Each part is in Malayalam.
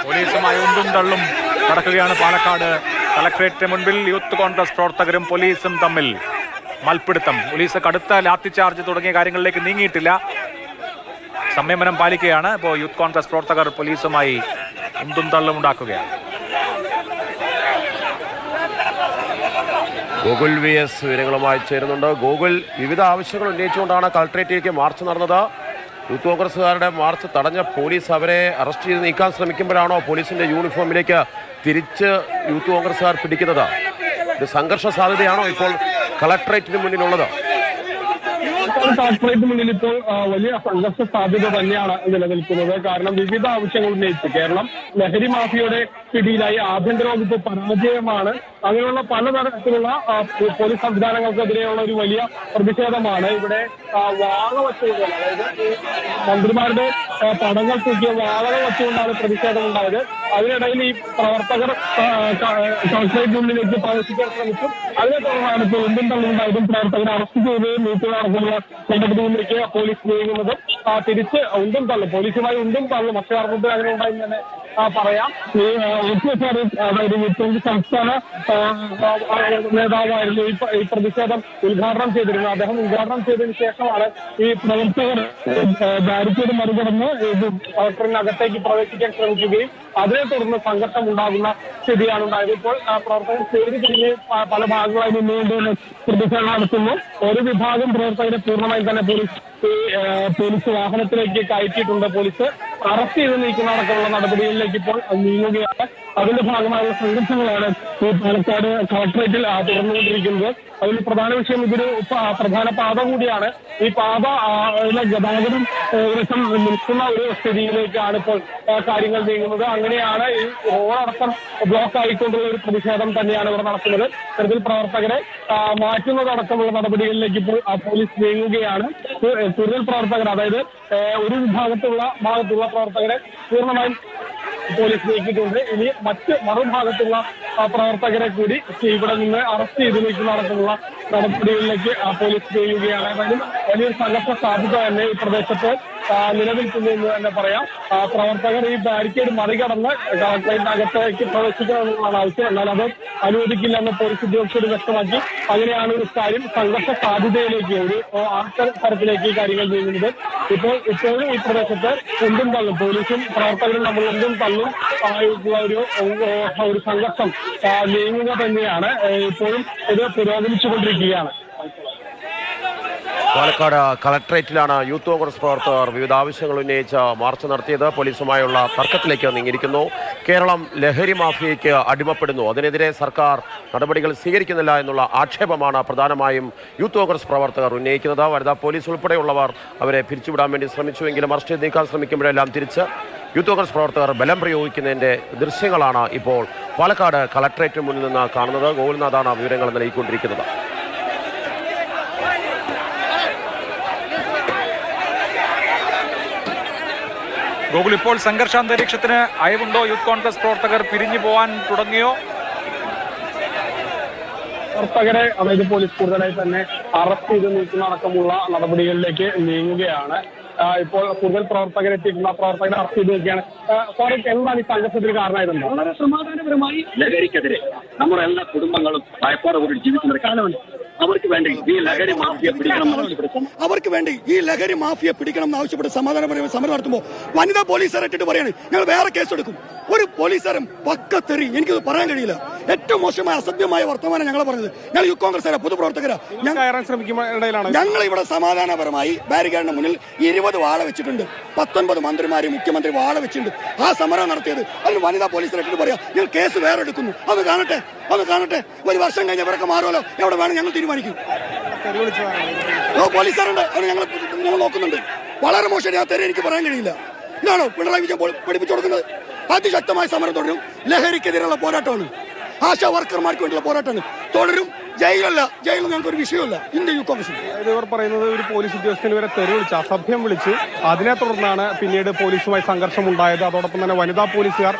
പോലീസുമായി ഉന്തും തള്ളും നടക്കുകയാണ് പാലക്കാട് കളക്ടറേറ്റിന് മുൻപിൽ. യൂത്ത് കോൺഗ്രസ് പ്രവർത്തകരും പോലീസും തമ്മിൽ മൽപ്പിടുത്തം. പോലീസ് കടുത്ത ലാത്തി ചാർജ് തുടങ്ങിയ കാര്യങ്ങളിലേക്ക് നീങ്ങിയിട്ടില്ല, സംയമനം പാലിക്കുകയാണ്. ഇപ്പോൾ യൂത്ത് കോൺഗ്രസ് പ്രവർത്തകർ പോലീസുമായി ഉന്തും തള്ളും ഉണ്ടാക്കുകയാണ്. ഗോകുൽ VS വിവരങ്ങളുമായി ചേരുന്നുണ്ട്. ഗോകുൽ, വിവിധ ആവശ്യങ്ങൾ ഉന്നയിച്ചുകൊണ്ടാണ് കളക്ടറേറ്റിലേക്ക് മാർച്ച് നടന്നത്. യൂത്ത് കോൺഗ്രസുകാരുടെ മാർച്ച് തടഞ്ഞ പോലീസ് അവരെ അറസ്റ്റ് ചെയ്ത് നീക്കാൻ ശ്രമിക്കുമ്പോഴാണോ പോലീസിന്റെ യൂണിഫോമിലേക്ക് തിരിച്ച് യൂത്ത് കോൺഗ്രസുകാർ പിടിക്കുന്നത്? ഒരു സംഘർഷ സാധ്യതയാണോ ഇപ്പോൾ കളക്ടറേറ്റിന് മുന്നിലുള്ളത്? കളക്ടറേറ്റിന് മുന്നിൽ ഇപ്പോൾ വലിയ സംഘർഷ സാധ്യത തന്നെയാണ് നിലനിൽക്കുന്നത്. കാരണം വിവിധ ആവശ്യങ്ങൾ ഉന്നയിച്ച് കേരളം ലഹരി മാഫിയയുടെ പിടിയിലായി ആഭ്യന്തര വകുപ്പ് പരാജയമാണ്. അങ്ങനെയുള്ള പലതരത്തിലുള്ള പോലീസ് സംവിധാനങ്ങൾക്കെതിരെയുള്ള ഒരു വലിയ പ്രതിഷേധമാണ്. ഇവിടെ വാള വച്ചുകൊണ്ട്, അതായത് മന്ത്രിമാരുടെ പടങ്ങൾ തൂക്കിയ വാളകൾ വച്ചുകൊണ്ടാണ് പ്രതിഷേധം ഉണ്ടായത്. അതിനിടയിൽ ഈ പ്രവർത്തകർ കളക്ടറേറ്റിനുള്ളിലേക്ക് പ്രവേശിക്കാൻ ശ്രമിച്ചു. അതിനെ തുടർന്നാണ് ഇപ്പോൾ ഉന്തും തള്ളുണ്ടായതും പ്രവർത്തകരെ അറസ്റ്റ് ചെയ്ത് നീക്കുകയാണെന്നുള്ള നടപടിയിലേക്ക് പോലീസ് നീങ്ങുന്നതും. തിരിച്ച് ഉന്തും തള്ളും, പോലീസുമായി ഉന്തും തള്ളും അക്ഷരാർത്ഥത്തിൽ അങ്ങനെ ഉണ്ടായെന്ന് തന്നെ പറയാം. അതായത് സംസ്ഥാന നേതാവായിരുന്നു ഈ പ്രതിഷേധം ഉദ്ഘാടനം ചെയ്തിരുന്നത്. അദ്ദേഹം ഉദ്ഘാടനം ചെയ്തതിനു ശേഷമാണ് ഈ പ്രവർത്തകർ ബാരിക്കേഡ് മറികടന്ന് കളക്ടറിനകത്തേക്ക് പ്രവേശിക്കാൻ ശ്രമിക്കുകയും അതിനെ തുടർന്ന് സംഘർഷം ഉണ്ടാകുന്ന സ്ഥിതിയാണ് ഉണ്ടായത്. ഇപ്പോൾ പ്രവർത്തകർ സ്റ്റേജ് തിരിഞ്ഞ് പല ഭാഗങ്ങളായി നിന്നുകൊണ്ട് പ്രതിഷേധം നടത്തുന്നു. ഒരു വിഭാഗം പ്രവർത്തകരെ പൂർണ്ണമായും തന്നെ പോലീസ് വാഹനത്തിലേക്ക് കയറ്റിയിട്ടുണ്ട്. പോലീസ് അറസ്റ്റ് ചെയ്ത് നീക്കുന്ന അടക്കമുള്ള നടപടികളിലേക്ക് ഇപ്പോൾ നീങ്ങുകയാണ്. അതിന്റെ ഭാഗമായുള്ള സംഘർഷങ്ങളാണ് ഈ പാലക്കാട് കളക്ടറേറ്റിൽ തുടർന്നുകൊണ്ടിരിക്കുന്നത്. അതിൽ പ്രധാന വിഷയം ഇതൊരു പ്രധാന പാത കൂടിയാണ്. ഈ പാത ഗതാഗതം ഏകദേശം നിൽക്കുന്ന ഒരു സ്ഥിതിയിലേക്കാണ് ഇപ്പോൾ കാര്യങ്ങൾ നീങ്ങുന്നത്. അങ്ങനെയാണ് ഈ റോഡടക്കം ബ്ലോക്ക് ആയിക്കൊണ്ടുള്ള ഒരു പ്രതിഷേധം തന്നെയാണ് ഇവിടെ നടക്കുന്നത്. ഇത്തരത്തിൽ പ്രവർത്തകരെ മാറ്റുന്നതടക്കമുള്ള നടപടികളിലേക്ക് ഇപ്പോൾ പോലീസ് നീങ്ങുകയാണ്. കൂടുതൽ പ്രവർത്തകർ, അതായത് ഒരു ഭാഗത്തുള്ള പ്രവർത്തകരെ പൂർണ്ണമായും പോലീസ് നീക്കിയിട്ടുണ്ട്. ഇനി മറുഭാഗത്തുള്ള പ്രവർത്തകരെ കൂടി ഇവിടെ നിന്ന് അറസ്റ്റ് ചെയ്ത് നീക്കുന്ന അടക്കമുള്ള നടപടികളിലേക്ക് പോലീസ് ചെയ്യുകയാണ്. ഏതായാലും വലിയൊരു സംഘർഷ സാധ്യത തന്നെ ഈ പ്രദേശത്ത് നിലനിൽക്കുന്നു എന്ന് തന്നെ പറയാം. പ്രവർത്തകർ ഈ ബാരിക്കേഡ് മറികടന്ന് കളക്ടറേറ്റിനകത്തേക്ക് പ്രവേശിക്കണമെന്നാണ് ആവശ്യം. എന്നാൽ അത് അനുവദിക്കില്ലെന്ന് പോലീസ് ഉദ്യോഗസ്ഥർ വ്യക്തമാക്കി. അങ്ങനെയാണ് ഒരു കാര്യം സംഘർഷ സാധ്യതയിലേക്ക്, ഒരു തരത്തിലേക്ക് ഈ കാര്യങ്ങൾ നീങ്ങുന്നത്. ഇപ്പോഴും ഈ പ്രദേശത്ത് ഉന്തും തള്ളും, പോലീസും പ്രവർത്തകരും തമ്മിൽ ഉന്തും തള്ളും ആയിട്ടുള്ള ഒരു സംഘർഷം നീങ്ങുക തന്നെയാണ്. ഇപ്പോഴും ഇത് പുരോഗമിച്ചുകൊണ്ടിരിക്കുകയാണ്. പാലക്കാട് കളക്ടറേറ്റിലാണ് യൂത്ത് കോൺഗ്രസ് പ്രവർത്തകർ വിവിധ ആവശ്യങ്ങൾ ഉന്നയിച്ച് മാർച്ച് നടത്തിയത്. പോലീസുമായുള്ള തർക്കത്തിലേക്ക് നീങ്ങിയിരിക്കുന്നു. കേരളം ലഹരി മാഫിയയ്ക്ക് അടിമപ്പെടുന്നു, അതിനെതിരെ സർക്കാർ നടപടികൾ സ്വീകരിക്കുന്നില്ല എന്നുള്ള ആക്ഷേപമാണ് പ്രധാനമായും യൂത്ത് കോൺഗ്രസ് പ്രവർത്തകർ ഉന്നയിക്കുന്നത്. വനിതാ പോലീസ് ഉൾപ്പെടെയുള്ളവർ അവരെ പിരിച്ചുവിടാൻ വേണ്ടി ശ്രമിച്ചുവെങ്കിലും അറസ്റ്റ് നീക്കാൻ ശ്രമിക്കുമ്പോഴെല്ലാം തിരിച്ച് യൂത്ത് കോൺഗ്രസ് പ്രവർത്തകർ ബലം പ്രയോഗിക്കുന്നതിൻ്റെ ദൃശ്യങ്ങളാണ് ഇപ്പോൾ പാലക്കാട് കളക്ടറേറ്റിന് മുന്നിൽ നിന്ന് കാണുന്നത്. ഗോകുൽനാഥാണ് വിവരങ്ങൾ നൽകിക്കൊണ്ടിരിക്കുന്നത്. ഗോകുൽ, ഇപ്പോൾ സംഘർഷാന്തരീക്ഷത്തിന് അയവുണ്ടോ? യൂത്ത് കോൺഗ്രസ് പ്രവർത്തകർ പിരിഞ്ഞു പോകാൻ തുടങ്ങിയോ? പ്രവർത്തകരെ, അതായത് പോലീസ് കൂടുതലായി തന്നെ അറസ്റ്റ് ചെയ്ത് നീക്കുന്ന അടക്കമുള്ള നടപടികളിലേക്ക് നീങ്ങുകയാണ്. ഇപ്പോൾ കൂടുതൽ പ്രവർത്തകരെത്തിയിട്ടുള്ള പ്രവർത്തകരെ അറസ്റ്റ് ചെയ്ത് നോക്കിയാണ്. ഫാറൂഖ്, എന്താണ് ഈ സംഘർഷത്തിന് കാരണമായതുണ്ടോ? വളരെ സമാധാനപരമായി ലഹരിക്കെതിരെ നമ്മുടെ എല്ലാ കുടുംബങ്ങളും ഭയപ്പാടോടുകൂടി ജീവിക്കുന്ന ഒരു കാലമുണ്ട്. അവർക്ക് വേണ്ടി ഈ ലഹരി മാഫിയ പിടിക്കണം എന്നാവശ്യപ്പെട്ട് സമാധാനപരമായി സമരം നടത്തുമ്പോൾ വനിതാ പോലീസുകാരെ ഇട്ടിട്ട് പറയാണ് ഞങ്ങൾ വേറെ കേസെടുക്കും. ഒരു പോലീസുകാരൻ പക്കത്തെറി എനിക്കത് പറയാൻ കഴിയില്ല. ഏറ്റവും മോശമായ അസഭ്യമായ വർത്തമാനം ഞങ്ങൾ പറഞ്ഞത്. ഞങ്ങൾ യൂത്ത് കോൺഗ്രസ് പൊതുപ്രവർത്തകരാ. ഞങ്ങൾ ഇവിടെ സമാധാനപരമായി ബാരിക്കേഡിന് മുന്നിൽ 20 വാള വെച്ചിട്ടുണ്ട്. 19 മന്ത്രിമാര് മുഖ്യമന്ത്രി വാള വെച്ചിട്ടുണ്ട്. ആ സമരം നടത്തിയത് അതിന് വനിതാ പോലീസുകാരെ ഇട്ടിട്ട് പറയാം ഞങ്ങൾ കേസ് വേറെ എടുക്കുന്നു. അത് കാണട്ടെ. 1 വർഷം കഴിഞ്ഞ ഇവരൊക്കെ മാറുമല്ലോ. എവിടെ വേണം ഞങ്ങൾ തീരുമാനിക്കും. പോലീസുകാരുണ്ട് അവരെ ഞങ്ങൾ നോക്കുന്നുണ്ട്. വളരെ മോശം. ആ തെറി എനിക്ക് പറയാൻ കഴിയില്ല. ഇതാണോ പിണറായി വിജയൻ പഠിപ്പിച്ചു കൊടുക്കുന്നത്? അതിശക്തമായ സമരം തുടരും. ലഹരിക്കെതിരെയുള്ള പോരാട്ടമാണ്. ആശാ വർക്കർമാർക്ക് വേണ്ടിയുള്ള പോരാട്ടമാണ്. തുടരും. ജയിലല്ല, ജയിലിൽ ഞങ്ങൾക്ക് ഒരു വിഷയമല്ല. ഇന്ത്യ യൂത്ത് കോൺഗ്രസ് ഇവർ പറയുന്നത് ഒരു പോലീസ് ഉദ്യോഗസ്ഥന് വരെ തെറി വിളിച്ച് അസഭ്യം വിളിച്ച് അതിനെ തുടർന്നാണ് പിന്നീട് പോലീസുമായി സംഘർഷം ഉണ്ടായത്. അതോടൊപ്പം തന്നെ വനിതാ പോലീസുകാർ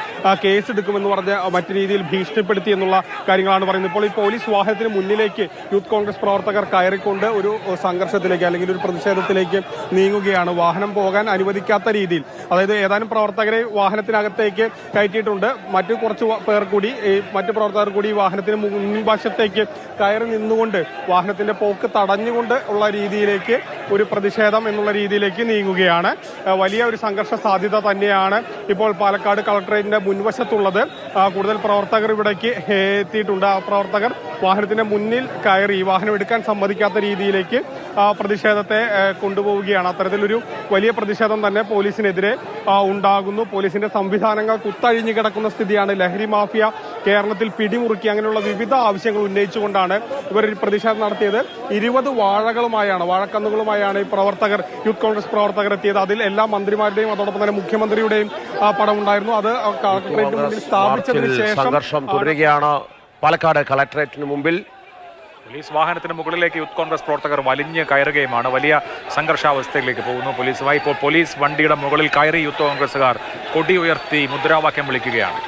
കേസെടുക്കുമെന്ന് പറഞ്ഞ് മറ്റു രീതിയിൽ ഭീഷണിപ്പെടുത്തി എന്നുള്ള കാര്യങ്ങളാണ് പറയുന്നത്. ഇപ്പോൾ ഈ പോലീസ് വാഹനത്തിന് മുന്നിലേക്ക് യൂത്ത് കോൺഗ്രസ് പ്രവർത്തകർ കയറിക്കൊണ്ട് ഒരു സംഘർഷത്തിലേക്ക് അല്ലെങ്കിൽ ഒരു പ്രതിഷേധത്തിലേക്ക് നീങ്ങുകയാണ്. വാഹനം പോകാൻ അനുവദിക്കാത്ത രീതിയിൽ, അതായത് ഏതാനും പ്രവർത്തകരെ വാഹനത്തിനകത്തേക്ക് കയറ്റിയിട്ടുണ്ട്. മറ്റു കുറച്ച് പേർ കൂടി മറ്റു പ്രവർത്തകർ കൂടി വാഹനത്തിന് മുൻവശത്തേക്ക് കയറി നിന്നുകൊണ്ട് വാഹനത്തിന്റെ പോക്ക് തടഞ്ഞുകൊണ്ട് ഉള്ള രീതിയിലേക്ക് ഒരു പ്രതിഷേധം എന്നുള്ള രീതിയിലേക്ക് നീങ്ങുകയാണ്. വലിയ ഒരു സംഘർഷ സാധ്യത തന്നെയാണ് ഇപ്പോൾ പാലക്കാട് കളക്ടറേറ്റിന്റെ മുൻവശത്തുള്ളത്. കൂടുതൽ പ്രവർത്തകർ ഇവിടേക്ക് എത്തിയിട്ടുണ്ട്. ആ പ്രവർത്തകർ വാഹനത്തിന്റെ മുന്നിൽ കയറി വാഹനം എടുക്കാൻ സമ്മതിക്കാത്ത രീതിയിലേക്ക് പ്രതിഷേധത്തെ കൊണ്ടുപോവുകയാണ്. അത്തരത്തിലൊരു വലിയ പ്രതിഷേധം തന്നെ പോലീസിനെതിരെ ഉണ്ടാകുന്നു. പോലീസിന്റെ സംവിധാനങ്ങൾ കുത്തഴിഞ്ഞു കിടക്കുന്ന സ്ഥിതിയാണ്. ലഹരി മാഫിയ കേരളത്തിൽ പിടിമുറുക്കി അങ്ങനെയുള്ള വിവിധ ആവശ്യങ്ങൾ ഉന്നയിച്ചുകൊണ്ടാണ് ഇവർ പ്രതിഷേധം നടത്തിയത്. 20 വാഴകളുമായാണ്, വാഴക്കന്നുകളുമായാണ് ഈ പ്രവർത്തകർ, യൂത്ത് കോൺഗ്രസ് പ്രവർത്തകർ എത്തിയത്. അതിൽ എല്ലാ മന്ത്രിമാരുടെയും അതോടൊപ്പം തന്നെ മുഖ്യമന്ത്രിയുടെയും പടമുണ്ടായിരുന്നു. അത് കളക്ടറേറ്റിന് മുന്നിൽ സ്ഥാപിച്ചതിന് ശേഷം സംഘർഷം തുടരുകയാണ്. പാലക്കാട് കളക്ടറേറ്റിന് മുമ്പിൽ പോലീസ് വാഹനത്തിന് മുകളിലേക്ക് യൂത്ത് കോൺഗ്രസ് പ്രവർത്തകർ വലിഞ്ഞ് കയറുകയുമാണ്. വലിയ സംഘർഷാവസ്ഥയിലേക്ക് പോകുന്നു പോലീസുമായി. ഇപ്പോൾ പോലീസ് വണ്ടിയുടെ മുകളിൽ കയറി യൂത്ത് കോൺഗ്രസുകാർ കൊടി ഉയർത്തി മുദ്രാവാക്യം വിളിക്കുകയാണ്.